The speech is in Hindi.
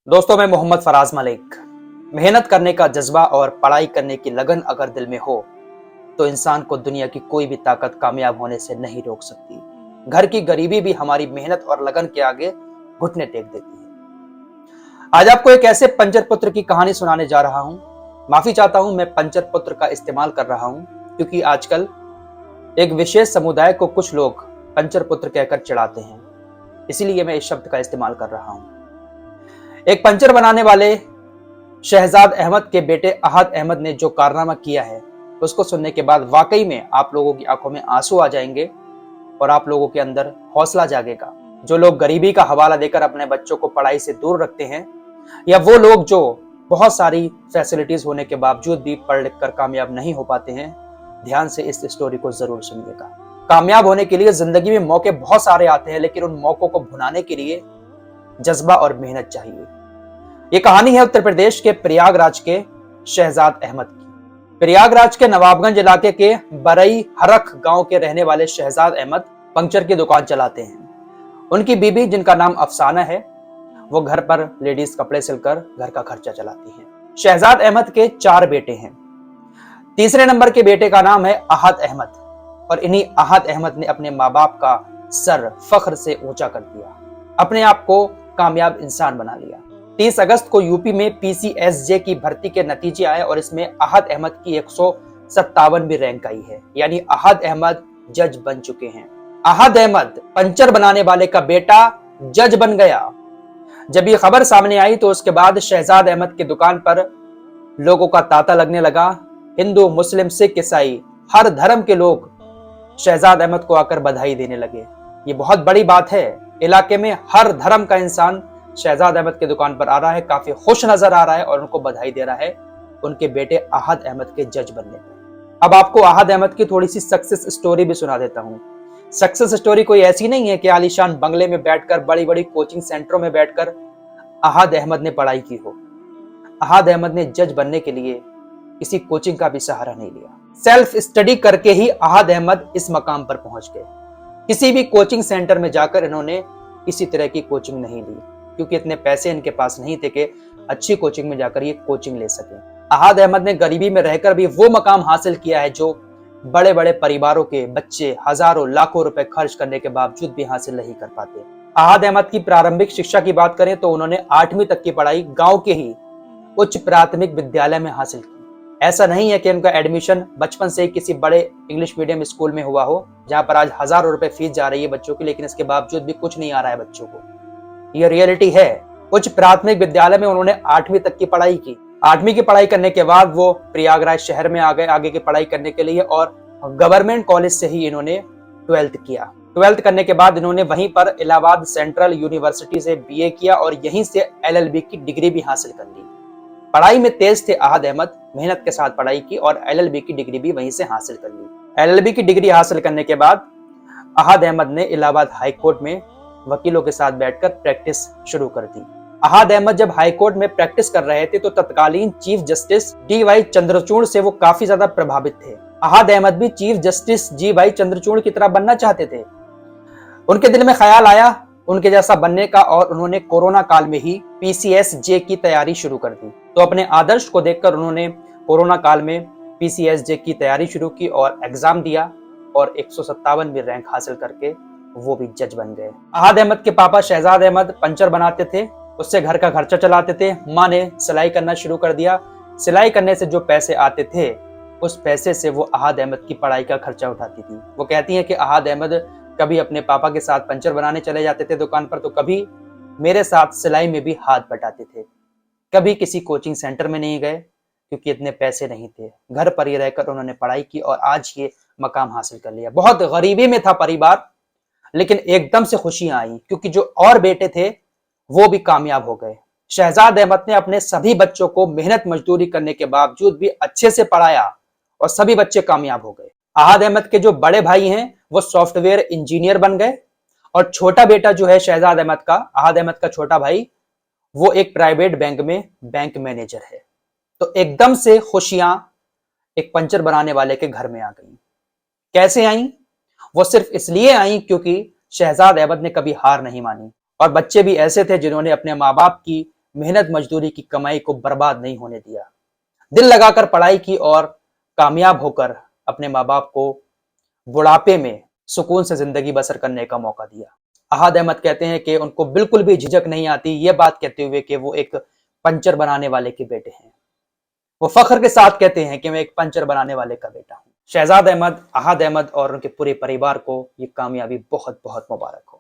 दोस्तों, मैं मोहम्मद फराज मलिक। मेहनत करने का जज्बा और पढ़ाई करने की लगन अगर दिल में हो तो इंसान को दुनिया की कोई भी ताकत कामयाब होने से नहीं रोक सकती। घर की गरीबी भी हमारी मेहनत और लगन के आगे घुटने टेक देती है। आज आपको एक ऐसे पंचर पुत्र की कहानी सुनाने जा रहा हूं। माफी चाहता हूं, मैं पंचर पुत्र का इस्तेमाल कर रहा हूं क्योंकि आजकल एक विशेष समुदाय को कुछ लोग पंचर पुत्र कहकर चिढ़ाते हैं, इसीलिए मैं इस शब्द का इस्तेमाल कर रहा हूं। एक पंचर बनाने वाले शहजाद अहमद के बेटे अहद अहमद ने जो कारनामा किया है उसको सुनने के बाद वाकई में आप लोगों की आंखों में आंसू आ जाएंगे और आप लोगों के अंदर हौसला जागेगा। जो लोग गरीबी का हवाला देकर अपने बच्चों को पढ़ाई से दूर रखते हैं, या वो लोग जो बहुत सारी फैसिलिटीज होने के बावजूद भी पढ़ लिख कर कामयाब नहीं हो पाते हैं, ध्यान से इस स्टोरी को जरूर सुनिएगा। कामयाब होने के लिए जिंदगी में मौके बहुत सारे आते हैं, लेकिन उन मौकों को भुनाने के लिए जज्बा और मेहनत चाहिए। ये कहानी है उत्तर प्रदेश के प्रयागराज के शहजाद अहमद की। प्रयागराज के नवाबगंज इलाके के बरई हरख गांव के रहने वाले शहजाद अहमद पंक्चर की दुकान चलाते हैं। उनकी बीबी, जिनका नाम अफसाना है, वो घर पर लेडीज कपड़े सिलकर घर का खर्चा चलाती है। शहजाद अहमद के 4 बेटे हैं। तीसरे नंबर के बेटे का नाम है अहद अहमद, और इन्हीं अहद अहमद ने अपने माँ बाप का सर फख्र से ऊंचा कर दिया, अपने आप को कामयाब इंसान बना लिया। 30 अगस्त को यूपी में पीसीएसजे की भर्ती के नतीजे आए और इसमें अहद अहमद की 157वीं रैंक आई है, यानी अहद अहमद जज बन चुके हैं। अहद अहमद पंचर बनाने वाले का बेटा जज बन गया। जब ये खबर सामने आई तो उसके बाद शहजाद अहमद की दुकान पर लोगों का तांता लगने लगा। हिंदू, मुस्लिम, सिख, ईसाई, हर धर्म के लोग शहजाद अहमद को आकर बधाई देने लगे। ये बहुत बड़ी बात है। इलाके में हर धर्म का इंसान शहजाद अहमद की दुकान पर आ रहा है, काफी खुश नजर आ रहा है और उनको बधाई दे रहा है उनके बेटे अहद अहमद के जज बनने पर। अब आपको अहद अहमद की थोड़ी सी सक्सेस स्टोरी भी सुना देता हूँ। सक्सेस स्टोरी कोई ऐसी नहीं है कि आलीशान बंगले में बैठकर, बड़ी बड़ी कोचिंग सेंटरों में बैठकर अहद अहमद ने पढ़ाई की हो। अहद अहमद ने जज बनने के लिए किसी कोचिंग का भी सहारा नहीं लिया। सेल्फ स्टडी करके ही अहद अहमद इस मकाम पर पहुंच गए। किसी भी कोचिंग सेंटर में जाकर इन्होंने किसी तरह की कोचिंग नहीं ली, क्योंकि इतने पैसे इनके पास नहीं थे कि अच्छी कोचिंग में जाकर ये कोचिंग ले सके। अहद अहमद ने गरीबी में रहकर भी वो मकाम हासिल किया है जो बड़े बड़े परिवारों के बच्चे हजारों लाखों रुपए खर्च करने के बावजूद भी हासिल नहीं कर पाते। अहद अहमद की प्रारंभिक शिक्षा की बात करें तो उन्होंने 8वीं तक की पढ़ाई गांव के ही उच्च प्राथमिक विद्यालय में हासिल की। ऐसा नहीं है कि उनका एडमिशन बचपन से ही किसी बड़े इंग्लिश मीडियम स्कूल में हुआ हो, जहां पर आज हजारों रुपए फीस जा रही है बच्चों की, लेकिन इसके बावजूद भी कुछ नहीं आ रहा है बच्चों को। ये रियलिटी है। उच्च प्राथमिक विद्यालय में उन्होंने 8वीं तक की पढ़ाई की। 8वीं की पढ़ाई करने के बाद वो प्रयागराज शहर में आ गए आगे की पढ़ाई करने के लिए, और गवर्नमेंट कॉलेज से ही इन्होंने 12th किया। 12th करने के बाद इन्होंने वहीं पर इलाहाबाद सेंट्रल यूनिवर्सिटी से बीए किया और यहीं से एलएलबी की डिग्री भी हासिल कर ली। पढ़ाई में तेज थे अहद अहमद, मेहनत के साथ पढ़ाई की और एलएलबी की डिग्री भी वहीं से हासिल कर ली। एलएलबी की डिग्री हासिल करने के बाद अहद अहमद ने इलाहाबाद हाई कोर्ट में वकीलों के साथ बैठकर प्रैक्टिस शुरू कर दी। अहद अहमद जब हाई कोर्ट में प्रैक्टिस कर रहे थे तो तत्कालीन चीफ जस्टिस डीवाई चंद्रचूड़ से वो काफी ज्यादा प्रभावित थे। अहद अहमद भी चीफ जस्टिस डीवाई चंद्रचूड़ की तरह बनना चाहते थे। उनके दिल में ख्याल आया उनके जैसा बनने का, और उन्होंने कोरोना काल में ही पीसीएसजे की तैयारी शुरू कर दी। तो अपने आदर्श को देखकर उन्होंने कोरोना काल में पीसीएसजे की तैयारी शुरू की और एग्जाम दिया और 157वीं रैंक हासिल करके वो भी जज बन गए। अहद अहमद के पापा शहजाद अहमद पंचर बनाते थे, उससे घर का खर्चा चलाते थे। माँ ने सिलाई करना शुरू कर दिया। सिलाई करने से जो पैसे आते थे उस पैसे से वो अहद अहमद की पढ़ाई का खर्चा उठाती थी। वो कहती हैं कि अहद अहमद कभी अपने पापा के साथ पंचर बनाने चले जाते थे दुकान पर, तो कभी मेरे साथ सिलाई में भी हाथ बटाते थे। कभी किसी कोचिंग सेंटर में नहीं गए क्योंकि इतने पैसे नहीं थे। घर पर ही रहकर उन्होंने पढ़ाई की और आज ये मकाम हासिल कर लिया। बहुत गरीबी में था परिवार, लेकिन एकदम से खुशियां आई क्योंकि जो और बेटे थे वो भी कामयाब हो गए। शहजाद अहमद ने अपने सभी बच्चों को मेहनत मजदूरी करने के बावजूद भी अच्छे से पढ़ाया और सभी बच्चे कामयाब हो गए। अहद अहमद के जो बड़े भाई हैं वो सॉफ्टवेयर इंजीनियर बन गए, और छोटा बेटा जो है शहजाद अहमद का, अहद अहमद का छोटा भाई, वो एक प्राइवेट बैंक में बैंक मैनेजर है। तो एकदम से खुशियां एक पंचर बनाने वाले के घर में आ गई। कैसे आई? वो सिर्फ इसलिए आई क्योंकि शहजाद अहमद ने कभी हार नहीं मानी, और बच्चे भी ऐसे थे जिन्होंने अपने माँ बाप की मेहनत मजदूरी की कमाई को बर्बाद नहीं होने दिया। दिल लगाकर पढ़ाई की और कामयाब होकर अपने माँ बाप को बुढ़ापे में सुकून से जिंदगी बसर करने का मौका दिया। अहाद अहमद कहते हैं कि उनको बिल्कुल भी झिझक नहीं आती ये बात कहते हुए कि वो एक पंचर बनाने वाले के बेटे हैं। वो फख्र के साथ कहते हैं कि मैं एक पंचर बनाने वाले का बेटा हूं। शहजाद अहमद, अहाद अहमद और उनके पूरे परिवार को ये कामयाबी बहुत बहुत मुबारक हो।